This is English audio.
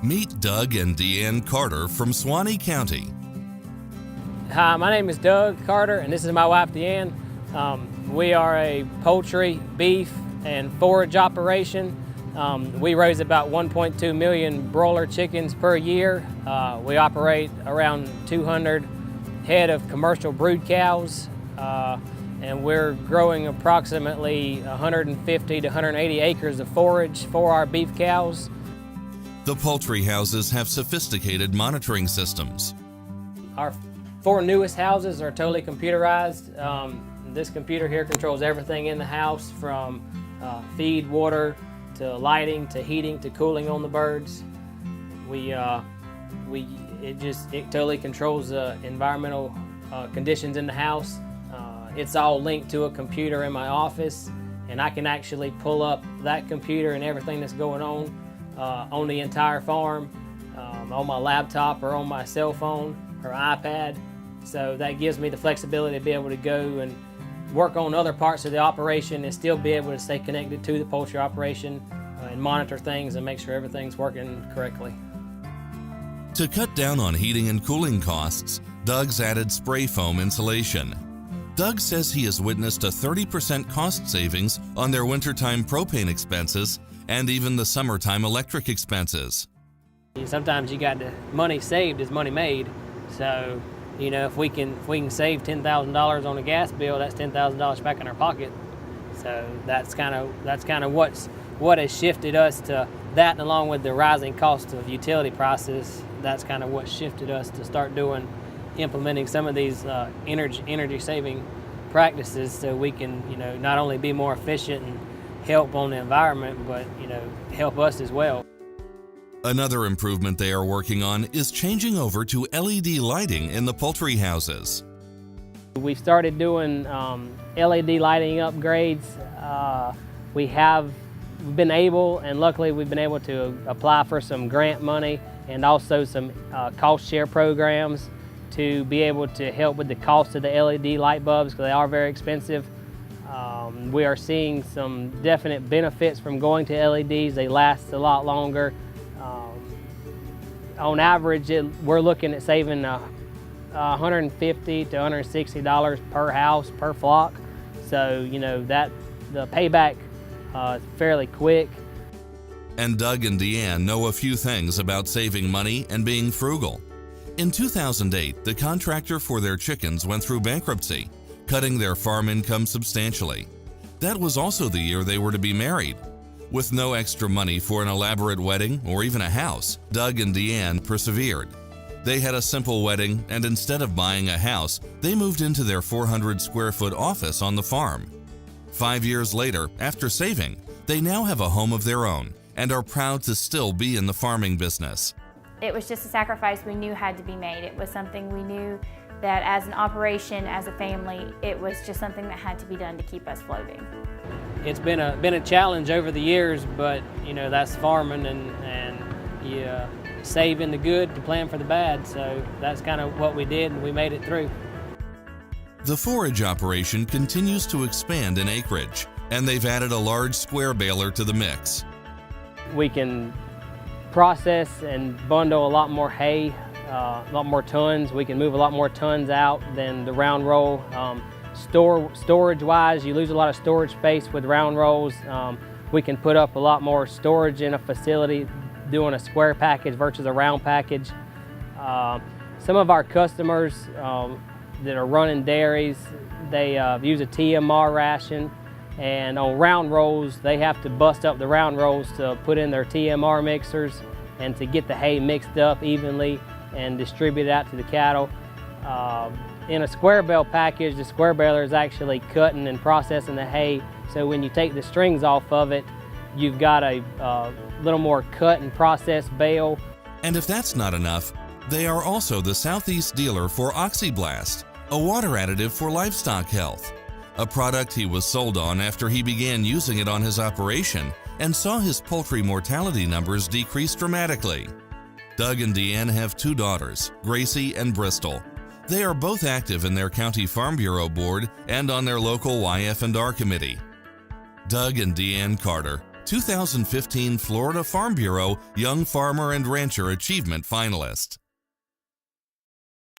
Meet Doug and Deanne Carter from Suwannee County. Hi, my name is Doug Carter, and this is my wife, Deanne. We are a poultry, beef, and forage operation. We raise about 1.2 million broiler chickens per year. We operate around 200 head of commercial brood cows, and we're growing approximately 150 to 180 acres of forage for our beef cows. The poultry houses have sophisticated monitoring systems. Our 4 newest houses are totally computerized. This computer here controls everything in the house, from feed, water, to lighting, to heating, to cooling on the birds. It totally controls the environmental conditions in the house. It's all linked to a computer in my office, and I can actually pull up that computer and everything that's going on the entire farm, on my laptop or on my cell phone or iPad. So that gives me the flexibility to be able to go and work on other parts of the operation and still be able to stay connected to the poultry operation and monitor things and make sure everything's working correctly. To cut down on heating and cooling costs, Doug's added spray foam insulation. Doug says he has witnessed a 30% cost savings on their wintertime propane expenses and even the summertime electric expenses. Sometimes you got the money saved is money made. So, you know, if we can save $10,000 on a gas bill, that's $10,000 back in our pocket. So that's kind of what has shifted us to that, and along with the rising cost of utility prices, that's kind of what shifted us to start implementing some of these energy saving practices, so we can, you know, not only be more efficient and help on the environment, but, you know, help us as well. Another improvement they are working on is changing over to LED lighting in the poultry houses. We started doing LED lighting upgrades. We've been able, and luckily we've been able to apply for some grant money and also some cost share programs to be able to help with the cost of the LED light bulbs, because they are very expensive. We are seeing some definite benefits from going to LEDs. They last a lot longer. On average, we're looking at saving $150 to $160 per house, per flock. So, you know, that the payback is fairly quick. And Doug and Deanne know a few things about saving money and being frugal. In 2008, the contractor for their chickens went through bankruptcy, cutting their farm income substantially. That was also the year they were to be married. With no extra money for an elaborate wedding or even a house, Doug and Deanne persevered. They had a simple wedding, and instead of buying a house, they moved into their 400-square-foot office on the farm. 5 years later, after saving, they now have a home of their own and are proud to still be in the farming business. It was just a sacrifice we knew had to be made. It was something we knew that as an operation, as a family, it was just something that had to be done to keep us floating. It's been a challenge over the years, but, you know, that's farming, and you save in the good to plan for the bad. So that's kind of what we did, and we made it through. The forage operation continues to expand in acreage, and they've added a large square baler to the mix. We can process and bundle a lot more hay, a lot more tons. We can move a lot more tons out than the round roll. Storage-wise, you lose a lot of storage space with round rolls. We can put up a lot more storage in a facility doing a square package versus a round package. Some of our customers that are running dairies, they use a TMR ration, and on round rolls, they have to bust up the round rolls to put in their TMR mixers and to get the hay mixed up evenly and distribute it out to the cattle. In a square bale package, the square baler is actually cutting and processing the hay, so when you take the strings off of it, you've got a little more cut and processed bale. And if that's not enough, they are also the Southeast dealer for Oxyblast, a water additive for livestock health, a product he was sold on after he began using it on his operation and saw his poultry mortality numbers decrease dramatically. Doug and Deanne have 2 daughters, Gracie and Bristol. They are both active in their County Farm Bureau board and on their local YF&R committee. Doug and Deanne Carter, 2015 Florida Farm Bureau Young Farmer and Rancher Achievement finalist.